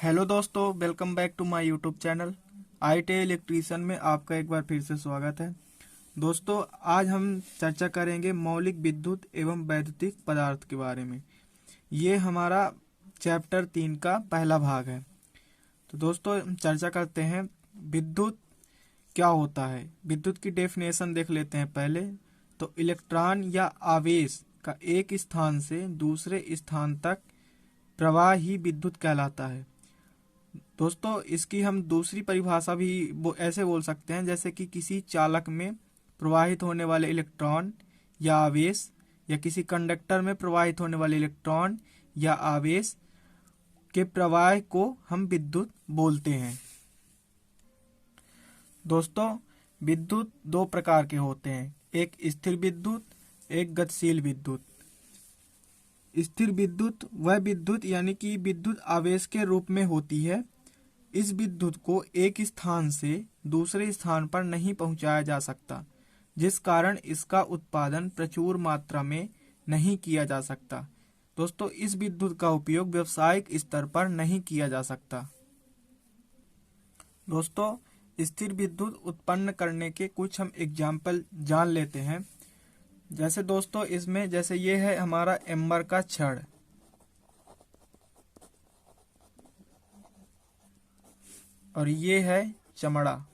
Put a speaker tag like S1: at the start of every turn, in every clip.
S1: Hello दोस्तों, welcome back to my YouTube channel ITA electrician में आपका एक बार फिर से स्वागत है। दोस्तों, आज हम चर्चा करेंगे मौलिक विद्युत एवं वैद्युतिक पदार्थ के बारे में। ये हमारा चैप्टर 3 का पहला भाग है। तो दोस्तों, हम चर्चा करते हैं विद्युत क्या होता है। विद्युत की डेफिनेशन देख लेते हैं पहले। तो इलेक्ट्रॉन या आवेश का एक स्थान से दूसरे स्थान तक प्रवाह ही विद्युत कहलाता है। दोस्तों, इसकी हम दूसरी परिभाषा भी ऐसे बोल सकते हैं, जैसे कि किसी चालक में प्रवाहित होने वाले इलेक्ट्रॉन या आवेश या किसी कंडक्टर में प्रवाहित होने वाले इलेक्ट्रॉन या आवेश के प्रवाह को हम विद्युत बोलते हैं। दोस्तों, विद्युत दो प्रकार के होते हैं, एक स्थिर विद्युत, एक गतिशील विद्युत। स्थिर विद्युत वह विद्युत यानी कि विद्युत आवेश के रूप में होती है। इस विद्युत को एक स्थान से दूसरे स्थान पर नहीं पहुंचाया जा सकता, जिस कारण इसका उत्पादन प्रचुर मात्रा में नहीं किया जा सकता। दोस्तों, इस विद्युत का उपयोग व्यावसायिक स्तर पर नहीं किया जा सकता। दोस्तों, स्थिर विद्युत उत्पन्न करने के कुछ हम एग्जाम्पल जान लेते हैं। जैसे दोस्तों, इसमें जैसे ये है हमारा एम्बर का छड़, और ये है चमड़ा।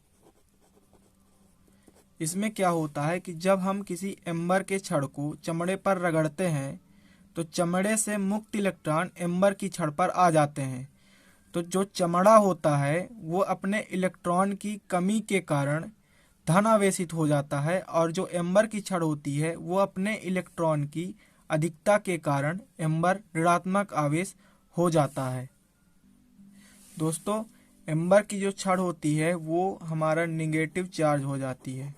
S1: इसमें क्या होता है कि जब हम किसी एम्बर के छड़ को चमड़े पर रगड़ते हैं तो चमड़े से मुक्त इलेक्ट्रॉन एम्बर की छड़ पर आ जाते हैं। तो जो चमड़ा होता है वो अपने इलेक्ट्रॉन की कमी के कारण धन आवेशित हो जाता है, और जो एम्बर की छड़ होती है वो अपने इलेक्ट्रॉन की अधिकता के कारण एम्बर ऋणात्मक आवेश हो जाता है। दोस्तों, एम्बर की जो छड़ होती है वो हमारा निगेटिव चार्ज हो जाती है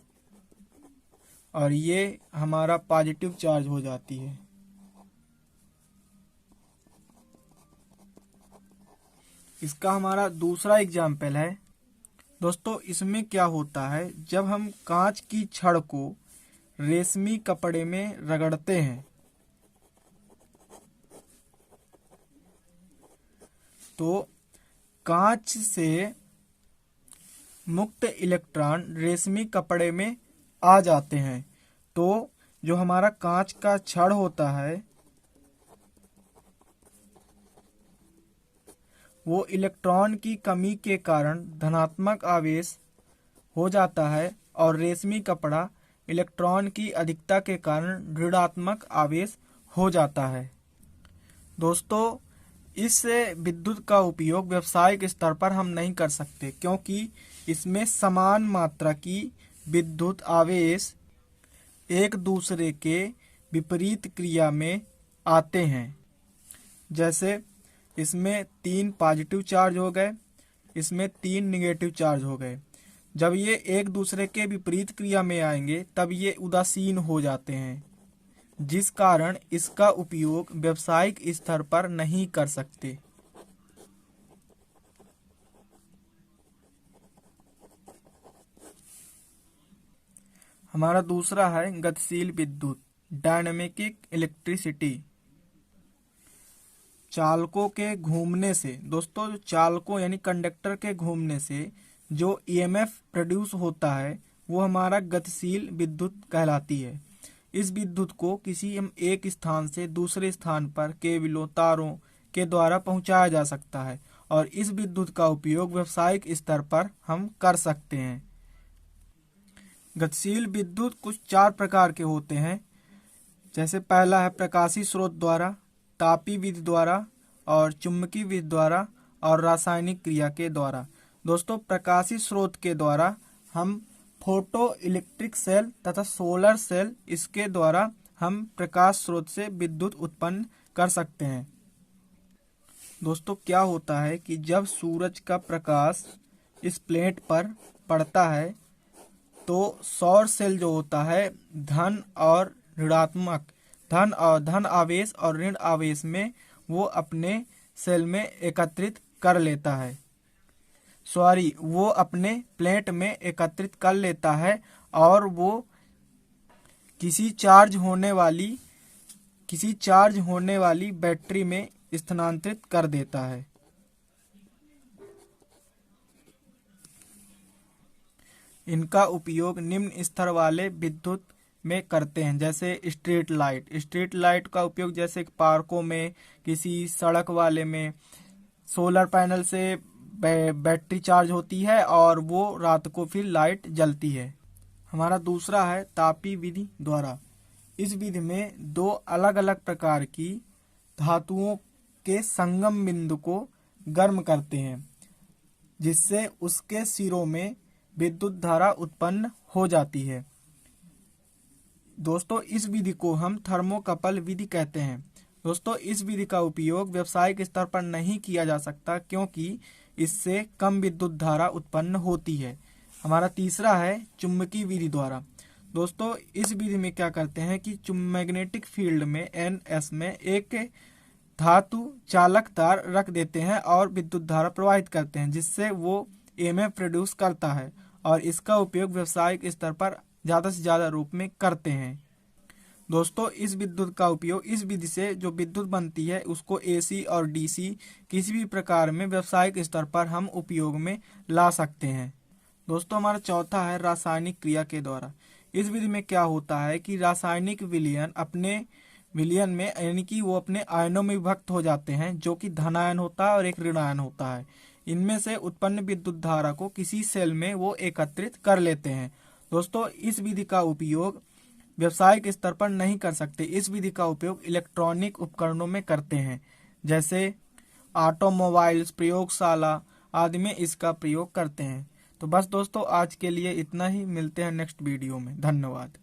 S1: और ये हमारा पॉजिटिव चार्ज हो जाती है। इसका हमारा दूसरा एग्जाम्पल है। दोस्तों, इसमें क्या होता है, जब हम कांच की छड़ को रेशमी कपड़े में रगड़ते हैं तो कांच से मुक्त इलेक्ट्रॉन रेशमी कपड़े में आ जाते हैं। तो जो हमारा कांच का छड़ होता है वो इलेक्ट्रॉन की कमी के कारण धनात्मक आवेश हो जाता है, और रेशमी कपड़ा इलेक्ट्रॉन की अधिकता के कारण ऋणात्मक आवेश हो जाता है। दोस्तों, इस विद्युत का उपयोग व्यावसायिक स्तर पर हम नहीं कर सकते, क्योंकि इसमें समान मात्रा की विद्युत आवेश एक दूसरे के विपरीत क्रिया में आते हैं। जैसे इसमें 3 पॉजिटिव चार्ज हो गए, इसमें 3 निगेटिव चार्ज हो गए। जब ये एक दूसरे के विपरीत क्रिया में आएंगे तब ये उदासीन हो जाते हैं, जिस कारण इसका उपयोग व्यावसायिक स्तर पर नहीं कर सकते। हमारा दूसरा है गतिशील विद्युत, डायनेमिक इलेक्ट्रिसिटी। चालकों के घूमने से, दोस्तों, चालकों यानी कंडक्टर के घूमने से जो EMF प्रोड्यूस होता है वो हमारा गतिशील विद्युत कहलाती है। इस विद्युत को किसी हम एक स्थान से दूसरे स्थान पर केबलों तारों के द्वारा पहुंचाया जा सकता है, और इस विद्युत का उपयोग व्यावसायिक स्तर पर हम कर सकते हैं। गतिशील विद्युत कुछ 4 प्रकार के होते हैं। जैसे पहला है प्रकाशी स्रोत द्वारा, तापी विधि द्वारा, और चुंबकीय विधि द्वारा, और रासायनिक क्रिया के द्वारा। दोस्तों, प्रकाशी स्रोत के द्वारा हम फोटो इलेक्ट्रिक सेल तथा सोलर सेल, इसके द्वारा हम प्रकाश स्रोत से विद्युत उत्पन्न कर सकते हैं। दोस्तों, क्या होता है कि जब सूरज का प्रकाश इस प्लेट पर पड़ता है तो सौर सेल जो होता है धन और ऋणात्मक, धन आवेश और ऋण आवेश में वो अपने सेल में एकत्रित कर लेता है, वो अपने प्लेट में एकत्रित कर लेता है, और वो किसी चार्ज होने वाली बैटरी में स्थानांतरित कर देता है। इनका उपयोग निम्न स्तर वाले विद्युत में करते हैं, जैसे स्ट्रीट लाइट। स्ट्रीट लाइट का उपयोग जैसे पार्कों में, किसी सड़क वाले में सोलर पैनल से बैटरी चार्ज होती है और वो रात को फिर लाइट जलती है। हमारा दूसरा है तापी विधि द्वारा। इस विधि में दो अलग अलग प्रकार की धातुओं के संगम बिंदु को गर्म करते हैं, जिससे उसके सिरों में विद्युत धारा उत्पन्न हो जाती है। दोस्तों, इस विधि को हम थर्मोकपल विधि कहते हैं। दोस्तों, इस विधि का उपयोग व्यावसायिक स्तर पर नहीं किया जा सकता, क्योंकि इससे कम विद्युत धारा उत्पन्न होती है। हमारा तीसरा है चुंबकीय विधि द्वारा। दोस्तों, इस विधि में क्या करते हैं कि मैग्नेटिक फील्ड में NS में एक धातु चालक तार रख देते हैं और विद्युत धारा प्रवाहित करते हैं, जिससे वो EMF प्रोड्यूस करता है, और इसका उपयोग व्यावसायिक स्तर पर ज़्यादा से ज़्यादा रूप में करते हैं। दोस्तों, इस विद्युत का उपयोग, इस विधि से जो विद्युत बनती है उसको AC और DC किसी भी प्रकार में व्यावसायिक स्तर पर हम उपयोग में ला सकते हैं। दोस्तों, हमारा चौथा है रासायनिक क्रिया के द्वारा। इस विधि में क्या होता है कि रासायनिक विलयन अपने विलयन में, यानी कि वो अपने आयनों में विभक्त हो जाते हैं, जो कि धनायन होता है और एक ऋणायन होता है। इनमें से उत्पन्न विद्युत धारा को किसी सेल में वो एकत्रित कर लेते हैं। दोस्तों, इस विधि का उपयोग व्यावसायिक स्तर पर नहीं कर सकते। इस विधि का उपयोग इलेक्ट्रॉनिक उपकरणों में करते हैं, जैसे ऑटोमोबाइल्स, प्रयोगशाला आदि में इसका प्रयोग करते हैं। तो बस दोस्तों, आज के लिए इतना ही। मिलते हैं नेक्स्ट वीडियो में। धन्यवाद।